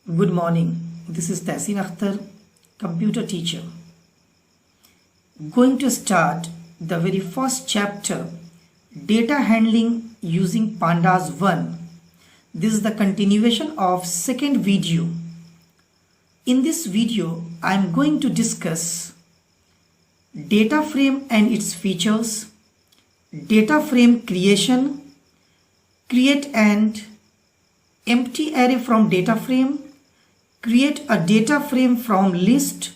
Good morning. This is Tahsin Akhtar, computer teacher. Going to start the very first chapter, data handling using Pandas-I. This is the continuation of second video. In this video, I am going to discuss data frame and its features, data frame creation, create an empty array from data frame, create a data frame from list,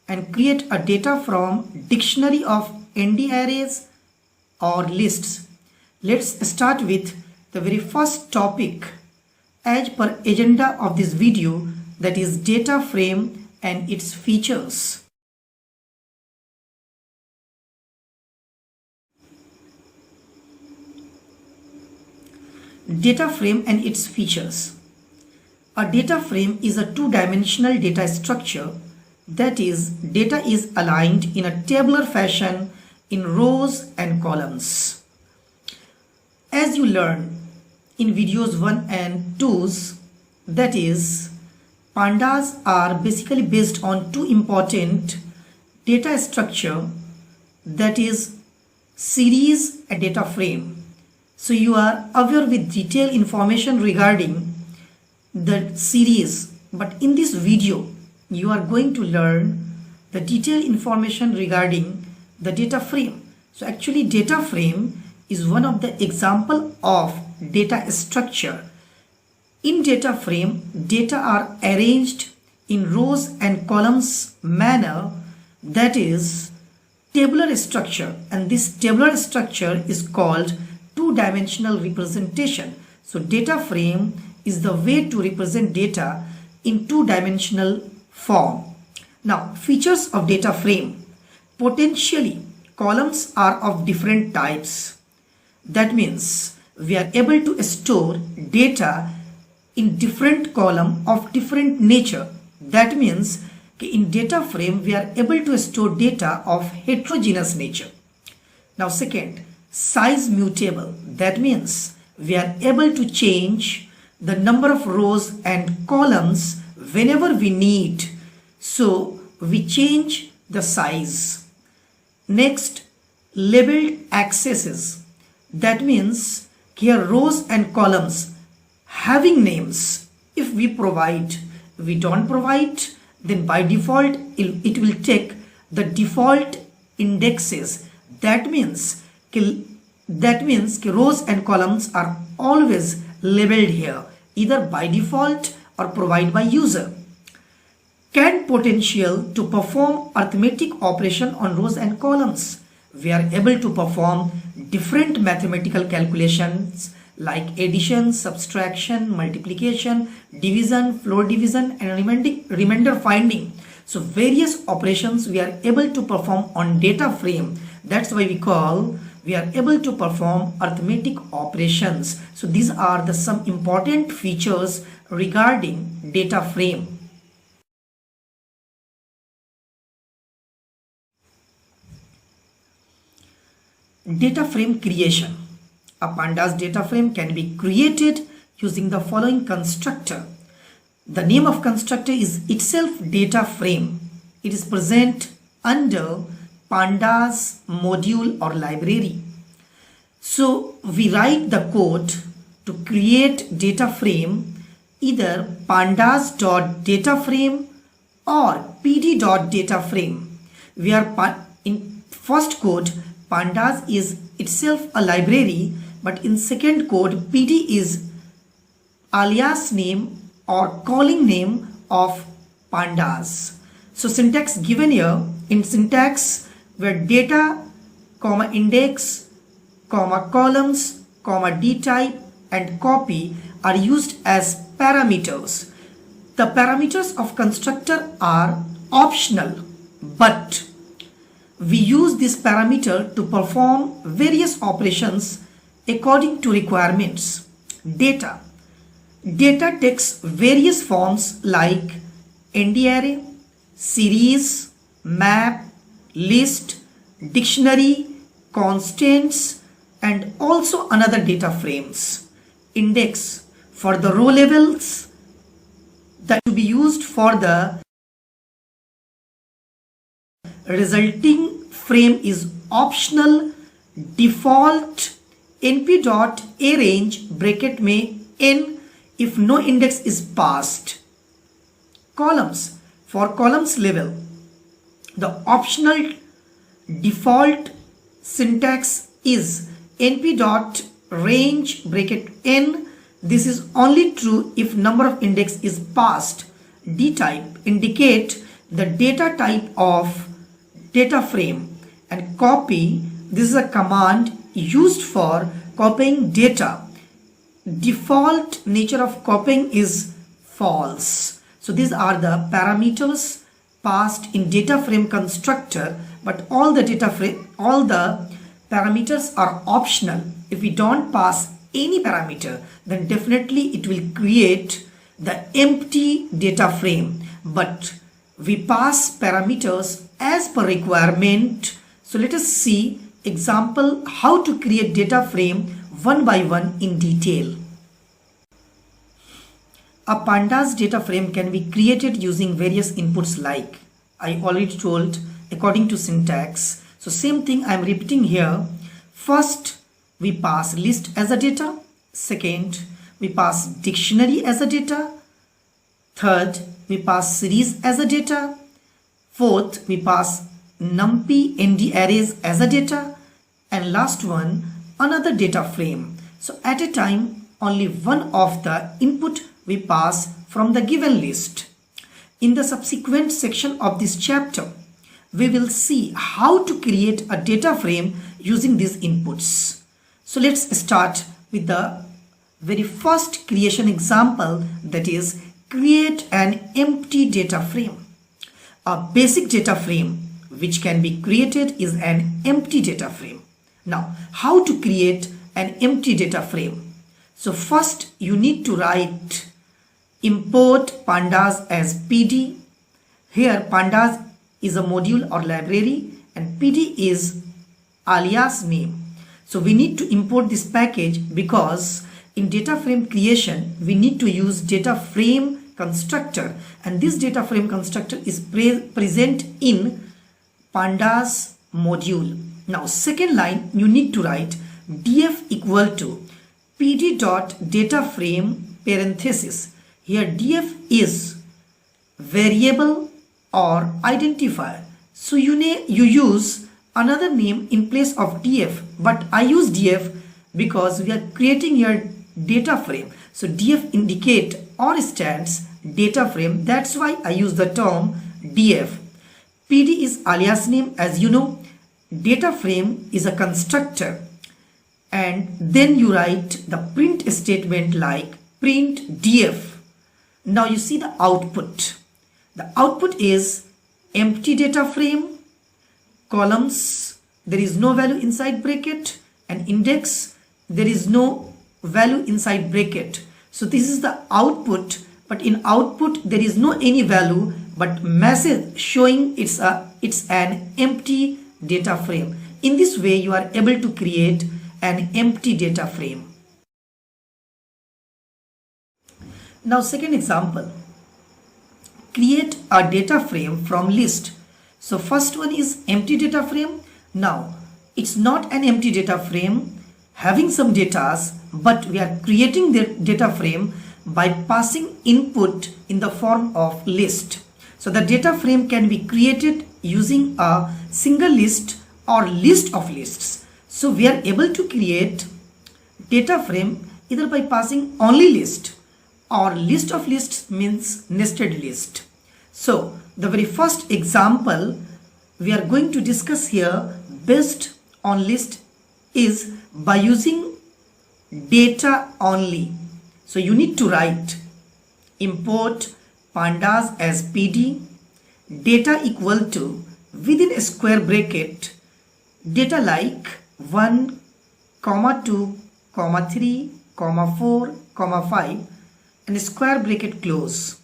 and create a data from dictionary of ndarrays or lists. Let's start with the very first topic as per agenda of this video, that is data frame and its features. Data frame and its features. A data frame is a two-dimensional data structure, that is, data is aligned in a tabular fashion in rows and columns. As you learned in videos 1 and 2s, that is, pandas are basically based on two important data structure, that is series and data frame. So you are aware with detailed information regarding the series, but in this video you are going to learn the detailed information regarding the data frame. So actually data frame is one of the example of data structure. In data frame, data are arranged in rows and columns manner, that is tabular structure, and this tabular structure is called two-dimensional representation. So data frame is the way to represent data in two-dimensional form. Now, features of data frame. Potentially, columns are of different types. That means we are able to store data in different column of different nature. That means in data frame we are able to store data of heterogeneous nature. Now second, size mutable. That means we are able to change the number of rows and columns whenever we need. So we change the size. Next, labeled accesses. That means here rows and columns having names. If we provide, we don't provide, then by default it will take the default indexes. That means rows and columns are always labeled here, either by default or provided by user. Can potential to perform arithmetic operation on rows and columns. We are able to perform different mathematical calculations like addition, subtraction, multiplication, division, floor division, and remainder finding. So various operations we are able to perform on data frame. That's why we are able to perform arithmetic operations. So these are the some important features regarding data frame. Data frame creation. A pandas data frame can be created using the following constructor. The name of constructor is itself data frame. It is present under pandas module or library. So we write the code to create data frame, either pandas.dataframe or pd.dataframe. We are in first code, pandas is itself a library, but in second code pd is alias name or calling name of pandas. So syntax given here, in syntax where data, comma index, comma columns, comma dtype and copy are used as parameters. The parameters of constructor are optional, but we use this parameter to perform various operations according to requirements. Data takes various forms like ndarray, series, map, list, dictionary, constants, and also another data frames. Index for the row levels, that to be used for the resulting frame is optional. Default np.arange bracket में n if no index is passed. Columns. For columns level, the optional default syntax is np.range bracket n. This is only true if number of index is passed. dtype indicate the data type of data frame, and copy, this is a command used for copying data. Default nature of copying is false. So these are the parameters passed in data frame constructor, but all the parameters are optional. If we don't pass any parameter, then definitely it will create the empty data frame, but we pass parameters as per requirement. So let us see example how to create data frame one by one in detail. A pandas data frame can be created using various inputs like I already told according to syntax. So same thing I am repeating here. First we pass list as a data. Second we pass dictionary as a data. Third we pass series as a data. Fourth we pass numpy ndarrays as a data. And last one another data frame. So at a time only one of the input we pass from the given list. In the subsequent section of this chapter, we will see how to create a data frame using these inputs. So let's start with the very first creation example, that is create an empty data frame. A basic data frame which can be created is an empty data frame. Now, how to create an empty data frame? So first you need to write import pandas as pd. Here pandas is a module or library and pd is alias name. So we need to import this package because in data frame creation we need to use data frame constructor, and this data frame constructor is present in pandas module. Now second line you need to write df equal to pd.dataframe parenthesis. Here df is variable or identifier. So you use another name in place of df, but I use df because we are creating here data frame. So df indicate or stands data frame. That's why I use the term df. pd is alias name. As you know, data frame is a constructor, and then you write the print statement like print df. Now you see the output. The output is empty data frame, columns, there is no value inside bracket, and index, there is no value inside bracket. So this is the output, but in output there is no any value, but message showing it's an empty data frame. In this way you are able to create an empty data frame. Now second example, create a data frame from list. So first one is empty data frame. Now it's not an empty data frame having some datas, but we are creating the data frame by passing input in the form of list. So the data frame can be created using a single list or list of lists. So we are able to create data frame either by passing only list or list of lists, means nested list. So the very first example we are going to discuss here based on list is by using data only. So you need to write import pandas as pd, data equal to within a square bracket data like 1, 2, 3, 4, 5 and square bracket close.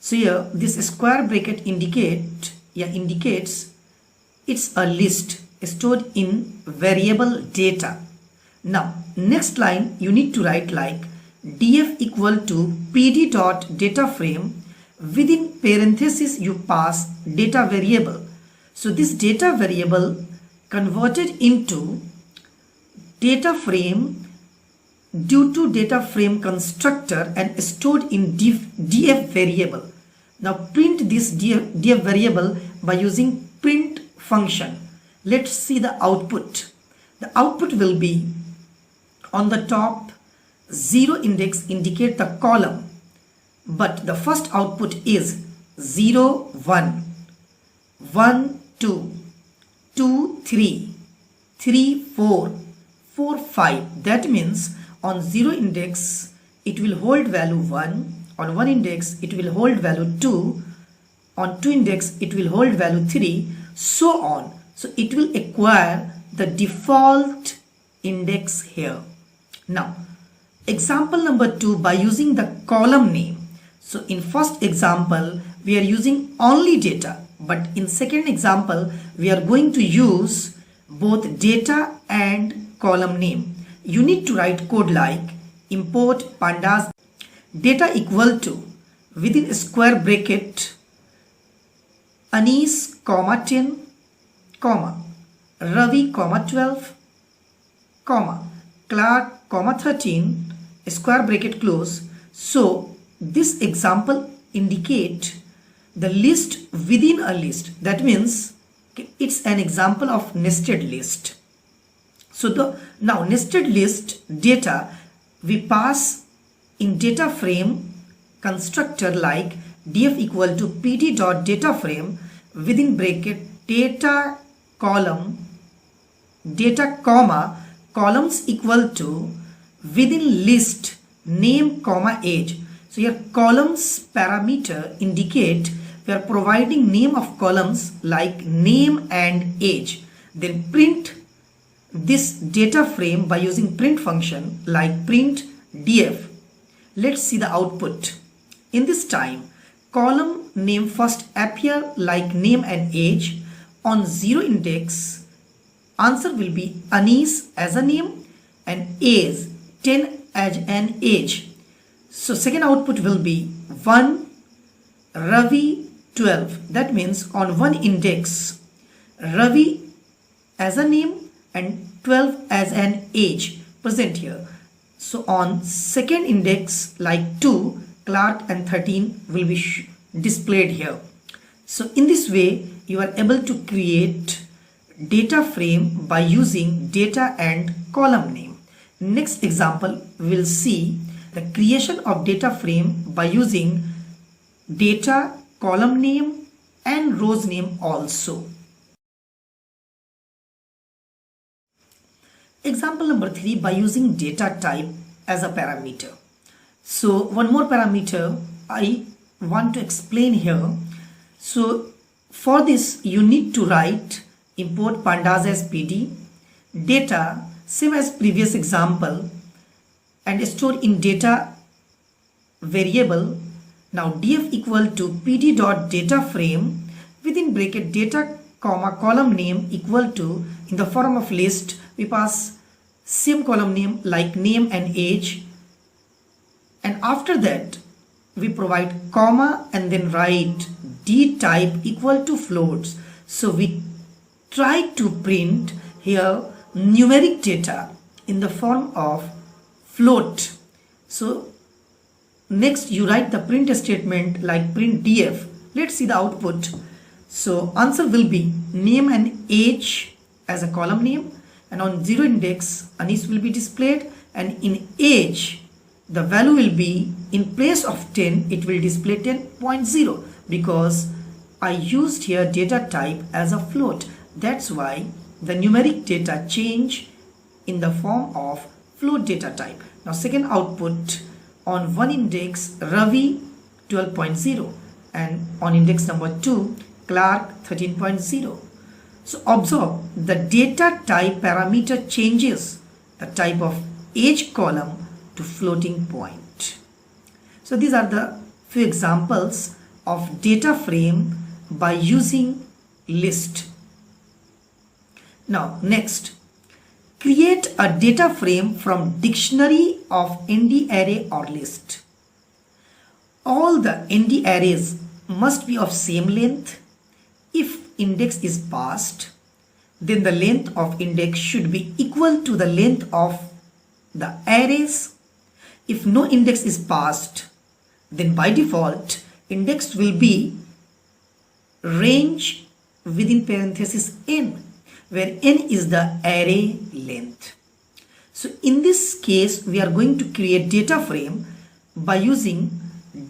So here this square bracket indicates it's a list stored in variable data. Now next line you need to write like df equal to pd.dataframe within parenthesis you pass data variable. So this data variable converted into data frame due to data frame constructor and stored in df variable. Now print this df variable by using print function. Let's see the output. The output will be on the top 0 index indicate the column, but the first output is 0 1 1 2 2 3 3 4 4 5. That means on 0 index it will hold value 1, on 1 index it will hold value 2, on 2 index it will hold value 3, so on. So it will acquire the default index here. Now example number 2, by using the column name. So in first example we are using only data, but in second example we are going to use both data and column name. You need to write code like import pandas data equal to within a square bracket Anis comma 10 comma Ravi comma 12 comma Clark comma 13 square bracket close. So this example indicate the list within a list. That means it's an example of nested list. So now nested list data we pass in data frame constructor like df equal to pd dot data frame within bracket data column data comma columns equal to within list name comma age. So your columns parameter indicate we are providing name of columns like name and age. Then print this data frame by using print function like print df. Let's see the output. In this time column name first appear like name and age. On 0 index answer will be Anis as a name and age 10 as an age. So second output will be 1 Ravi 12. That means on 1 index Ravi as a name and 12 as an age present here. So on second index like 2 Clark and 13 will be displayed here. So in this way you are able to create data frame by using data and column name. Next example we will see the creation of data frame by using data, column name and rows name also. Example number 3, by using data type as a parameter. So one more parameter I want to explain here. So for this you need to write import pandas as pd data same as previous example and store in data variable. Now df equal to pd dot data frame within bracket data comma column name equal to in the form of list we pass same column name like name and age, and after that we provide comma and then write d type equal to floats. So we try to print here numeric data in the form of float. So next you write the print statement like print df. Let's see the output. So answer will be name and age as a column name, and on 0 index Anis will be displayed, and in age the value will be in place of 10 it will display 10.0 because I used here data type as a float. That's why the numeric data change in the form of float data type. Now second output on 1 index Ravi 12.0 and on index number 2 Clark 13.0. So observe the data type parameter changes the type of age column to floating point. So these are the few examples of data frame by using list. Now next, create a data frame from dictionary of ndarray or list. all the ND arrays must be of same length. If index is passed, then the length of index should be equal to the length of the arrays. If no index is passed, then by default index will be range within parenthesis n, where n is the array length. So in this case, we are going to create data frame by using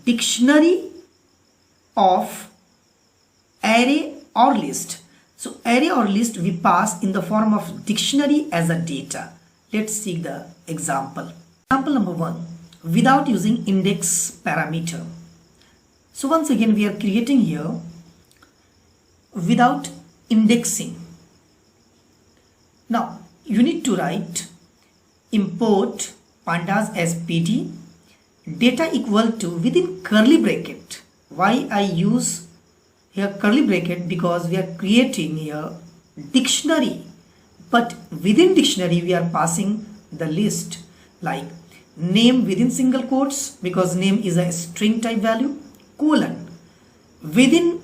dictionary of array or list. So array or list we pass in the form of dictionary as a data. Let's see the example. Example number 1, without using index parameter. So once again we are creating here without indexing. Now you need to write import pandas as pd data equal to within curly bracket. Why I use here curly bracket? Because we are creating here dictionary, but within dictionary we are passing the list, like name within single quotes because name is a string type value, colon within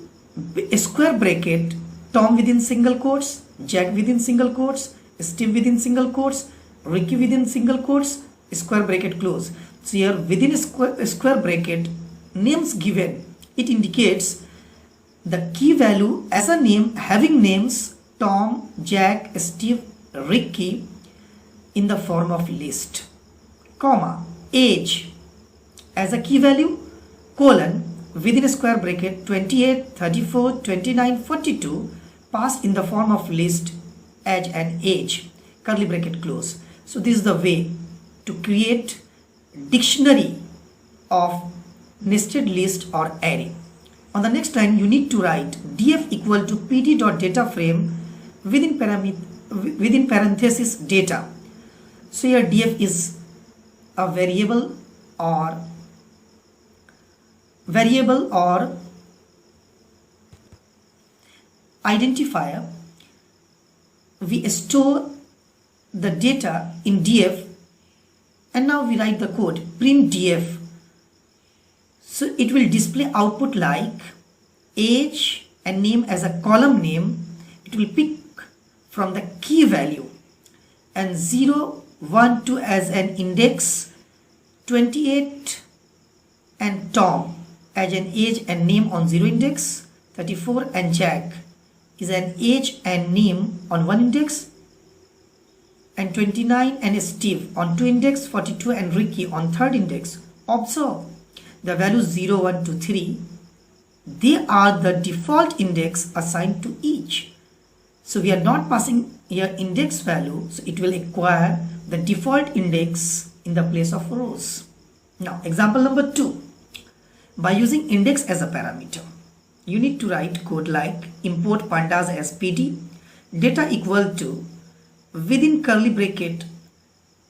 a square bracket Tom within single quotes, Jack within single quotes, Steve within single quotes, Ricky within single quotes, square bracket close. So here within a square bracket names given, it indicates the key value as a name having names Tom, Jack, Steve, Ricky in the form of list, comma age as a key value, colon within a square bracket 28, 34, 29, 42 passed in the form of list as an age, curly bracket close. So this is the way to create dictionary of nested list or array. On the next line you need to write df equal to pd.dataframe within parenthesis data. So here df is a variable or identifier. We store the data in df, and now we write the code print df. So it will display output like age and name as a column name. It will pick from the key value, and 0, 1, 2 as an index, 28 and Tom as an age and name on 0 index, 34 and Jack is an age and name on 1 index, and 29 and Steve on 2 index, 42 and Ricky on 3rd index. Observe the values 0, 1, 2, 3. They are the default index assigned to each. So we are not passing here index value, so it will acquire the default index in the place of rows. Now example number 2. By using index as a parameter, you need to write code like import pandas as pd data equal to within curly bracket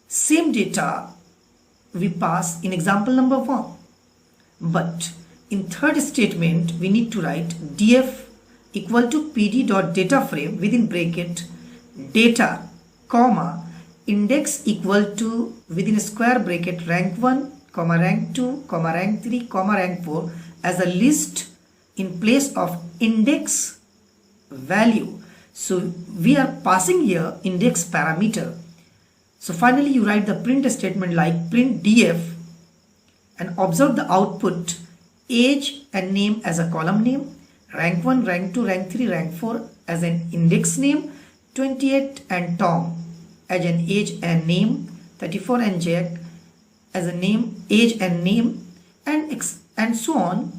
same data we pass in example number 1, but in third statement we need to write df equal to pd.dataframe within bracket data comma index equal to within a square bracket rank 1 comma rank 2 comma rank 3 comma rank 4 as a list in place of index value. So we are passing here index parameter. So finally you write the print statement like print df, and observe the output age and name as a column name, rank 1, rank 2, rank 3, rank 4 as an index name, 28 and Tom as an age and name, 34 and Jack as a name, age and name, and so on.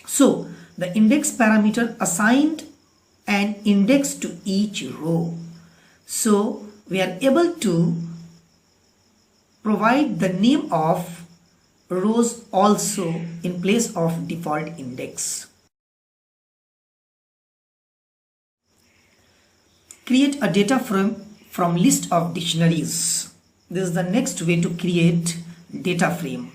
So the index parameter assigned an index to each row. So we are able to provide the name of rows also in place of default index. Create a data from list of dictionaries. This is the next way to create data frame.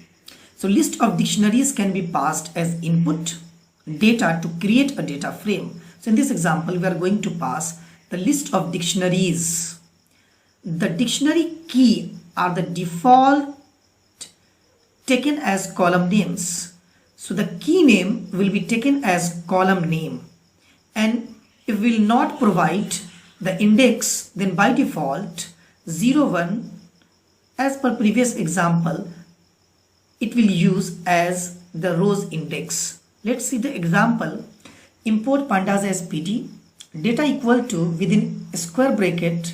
So list of dictionaries can be passed as input data to create a data frame. So in this example we are going to pass the list of dictionaries. The dictionary key are the default taken as column names. So the key name will be taken as column name, and if we will not provide the index, then by default 0, 1, as per previous example, it will use as the rows index. Let's see the example. Import Pandas-I as PD, data equal to within square bracket,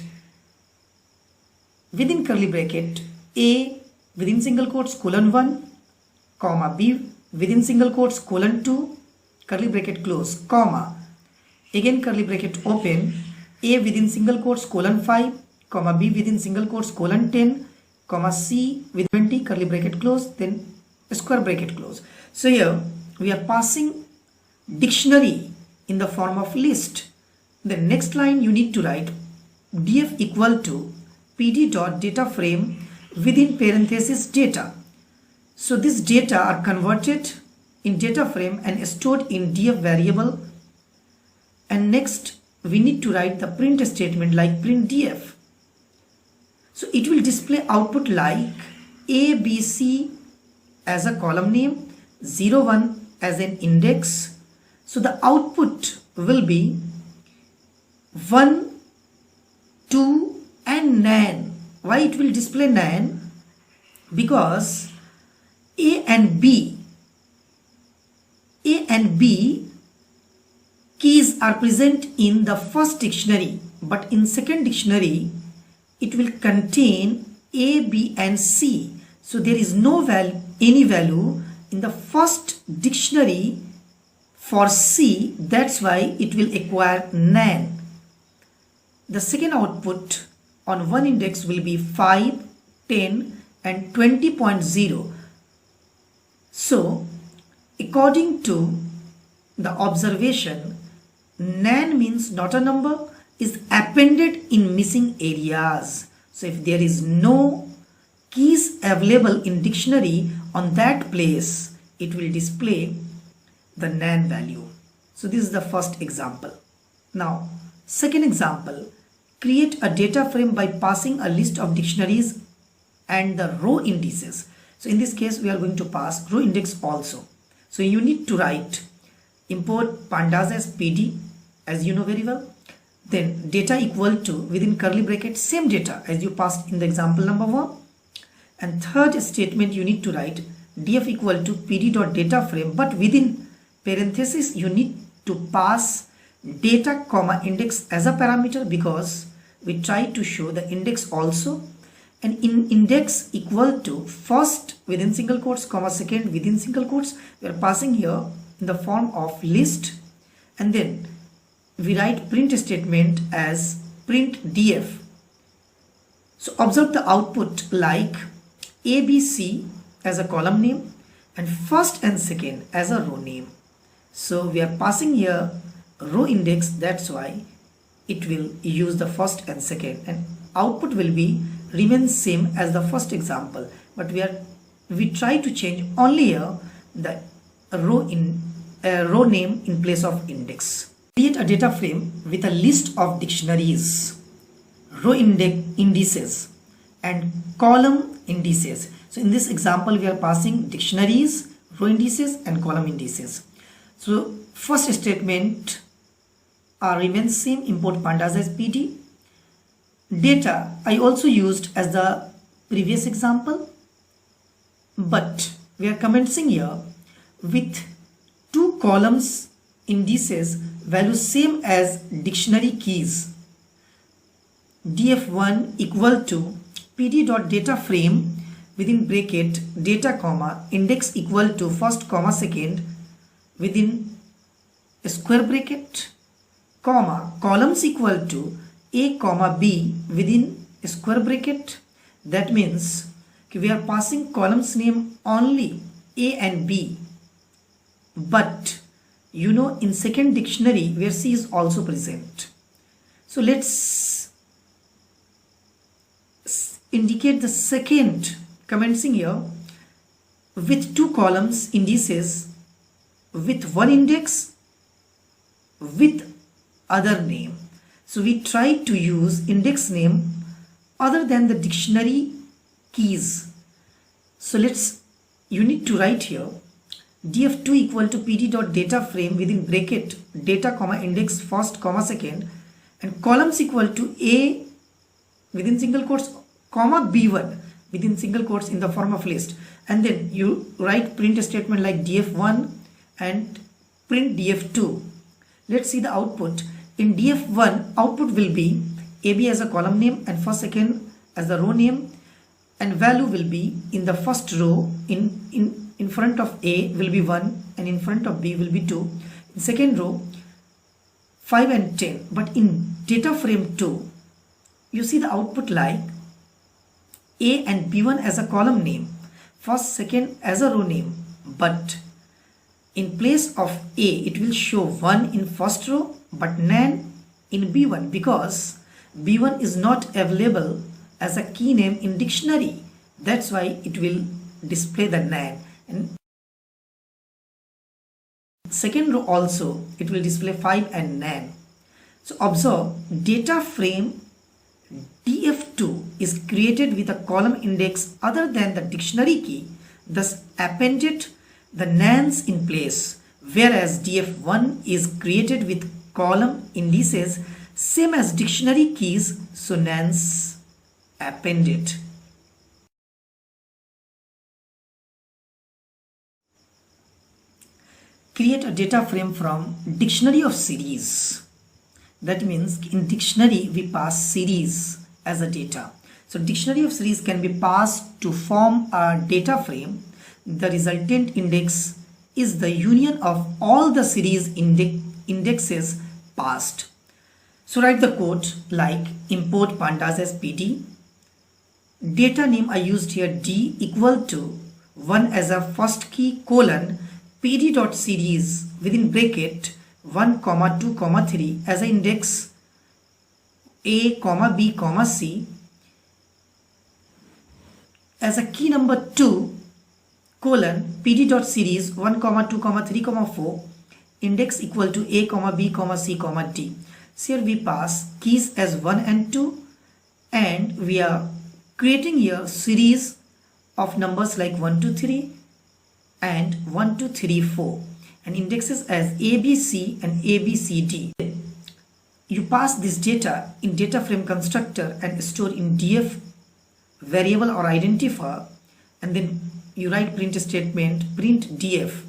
within curly bracket, A within single quotes :1, comma B within single quotes :2, curly bracket close, comma, again curly bracket open, A within single quotes :5, comma B within single quotes :10, comma C with 20, curly bracket close, then square bracket close. So here we are passing dictionary in the form of list. The next line you need to write df equal to pd.DataFrame within parenthesis data. So this data are converted in DataFrame and stored in df variable, and next we need to write the print statement like print df. So it will display output like A, B, C as a column name, 0, 1 as an index. So the output will be 1, 2 and nan. Why it will display nan? Because A and B keys are present in the first dictionary, but in second dictionary it will contain A, B and C. So there is no any value in the first dictionary for C. That's why it will acquire nan. The second output on one index will be 5, 10 and 20.0. So according to the observation, nan means not a number is appended in missing areas. So if there is no keys available in dictionary, on that place it will display the nan value. So this is the first example. Now second example, create a data frame by passing a list of dictionaries and the row indices. So in this case we are going to pass row index also. So you need to write import Pandas as PD, as you know very well, then data equal to within curly bracket same data as you passed in the example number 1, and third statement you need to write df equal to pd.DataFrame, but within parenthesis you need to pass data comma index as a parameter, because we try to show the index also, and in index equal to first within single quotes comma second within single quotes we are passing here in the form of list, and then we write print statement as print df. So observe the output like ABC as a column name and first and second as a row name. So we are passing here row index, that's why it will use the first and second, and output will be remain same as the first example, but we try to change only here the row name in place of index. Create a data frame with a list of dictionaries, row indices and column indices. So in this example we are passing dictionaries, row indices and column indices. So first statement remains same, import Pandas as PD. Data I also used as the previous example, but we are commencing here with two columns indices value same as dictionary keys. df1 equal to pd.DataFrame within bracket data comma index equal to first comma second within a square bracket, comma columns equal to A comma B within a square bracket. That means we are passing columns name only A and B, but you know in second dictionary where C is also present. So let's indicate the second commencing here with two columns indices with one index with other name. So we try to use index name other than the dictionary keys. So you need to write here df2 equal to pd.DataFrame within bracket data comma index first comma second, and columns equal to a within single quotes comma b1 within single quotes in the form of list, and then you write print statement like df1 and print df2. Let's see the output. In df1 output will be ab as a column name and first second as the row name, and value will be in the first row in front of a will be 1 and in front of b will be 2, in second row 5 and 10. But in DataFrame 2 you see the output like a and b1 as a column name, first second as a row name, but in place of a it will show 1 in first row but nan in b1 because b1 is not available as a key name in dictionary. That's why it will display the nan. And second row also it will display 5 and nan. So observe, data frame df2 is created with a column index other than the dictionary key, thus appended the nans in place, whereas df1 is created with column indices same as dictionary keys, so nans appended. Create a data frame from dictionary of series. That means in dictionary we pass series as a data. So dictionary of series can be passed to form a data frame. The resultant index is the union of all the series indexes passed. So write the code like import pandas as pd. Data name I used here d equal to 1 as a first key colon pd.series within bracket 1 comma 2 comma 3 as an index a comma b comma c, as a key number 2 colon pd.series 1 comma 2 comma 3 comma 4 index equal to a comma b comma c comma d. So here we pass keys as 1 and 2 and we are creating here series of numbers like 1 2 3 and 1 2 3 4 and indexes as ABC and ABCD. You pass this data in data frame constructor and store in df variable or identifier, and then you write print statement print df.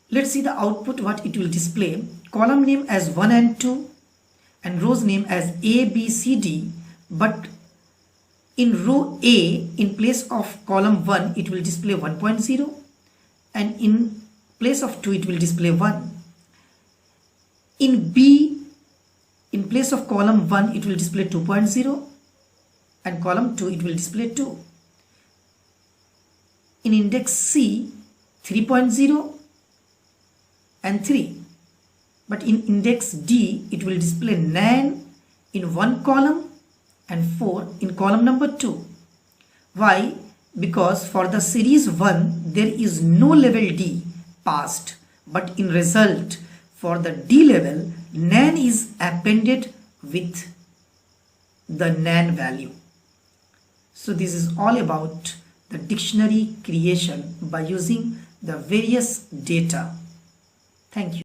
Let's see the output what it will display. Column name as 1 and 2 and rows name as ABCD, but in row A in place of column 1 it will display 1.0 and in place of 2 it will display 1. In B in place of column 1 it will display 2.0 and column 2 it will display 2. In index C 3.0 and 3, but in index D it will display nan in one column and 4 in column number 2. Why? Because for the series 1 there is no level D passed, but in result for the D level nan is appended with the nan value. So this is all about the dictionary creation by using the various data. Thank you.